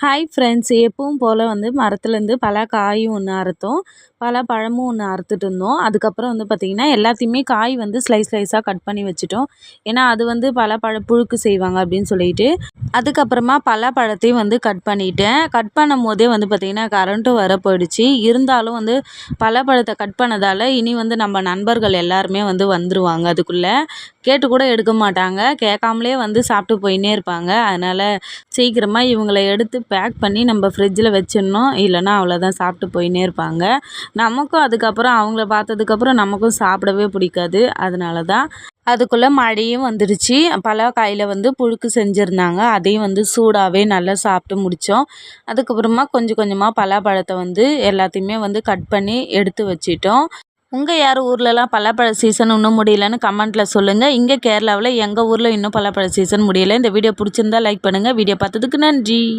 Hi friends, எப்பவும் போல் வந்து மரத்துலேருந்து பல காயும் ஒன்று அறுத்தோம், பல பழமும் ஒன்று அறுத்துட்டு இருந்தோம். அதுக்கப்புறம் வந்து பார்த்திங்கன்னா எல்லாத்தையுமே காய் வந்து ஸ்லைஸாக கட் பண்ணி வச்சுட்டோம். ஏன்னா அது வந்து புழுக்கு செய்வாங்க அப்படின்னு சொல்லிட்டு. அதுக்கப்புறமா பழத்தையும் வந்து கட் பண்ணிட்டேன். கட் பண்ணும் போதே வந்து பார்த்திங்கன்னா கரண்ட்டும் வர போயிடுச்சு. இருந்தாலும் வந்து பழத்தை கட் பண்ணதால் இனி வந்து நம்ம நண்பர்கள் எல்லாருமே வந்து வந்துருவாங்க. அதுக்குள்ளே கேட்டு கூட எடுக்க மாட்டாங்க, கேட்காமலே வந்து சாப்பிட்டு போயின்னே இருப்பாங்க. அதனால் சீக்கிரமாக இவங்களை எடுத்து பேக் பண்ணி நம்ம ஃப்ரிட்ஜில் வச்சிடணும். இல்லைன்னா அவ்வளோதான், சாப்பிட்டு போயின்னே இருப்பாங்க. நமக்கும் அதுக்கப்புறம் அவங்கள பார்த்ததுக்கப்புறம் நமக்கும் சாப்பிடவே பிடிக்காது. அதனால தான். அதுக்குள்ளே மழையும் வந்துடுச்சு. காயில் வந்து புழுக்கு செஞ்சுருந்தாங்க, அதையும் வந்து சூடாகவே நல்லா சாப்பிட்டு முடித்தோம். அதுக்கப்புறமா கொஞ்சம் கொஞ்சமாக பழத்தை வந்து எல்லாத்தையுமே வந்து கட் பண்ணி எடுத்து வச்சிட்டோம். உங்கள் யார் ஊர்லலாம் பலாப்பழ சீசன் இன்னும் முடியலன்னு கமெண்ட்டில் சொல்லுங்கள். இங்கே கேரளாவில் எங்கள் ஊரில் இன்னும் பலாப்பழ சீசன் முடியலை. இந்த வீடியோ பிடிச்சிருந்தா லைக் பண்ணுங்கள். வீடியோ பார்த்ததுக்கு நன்றி.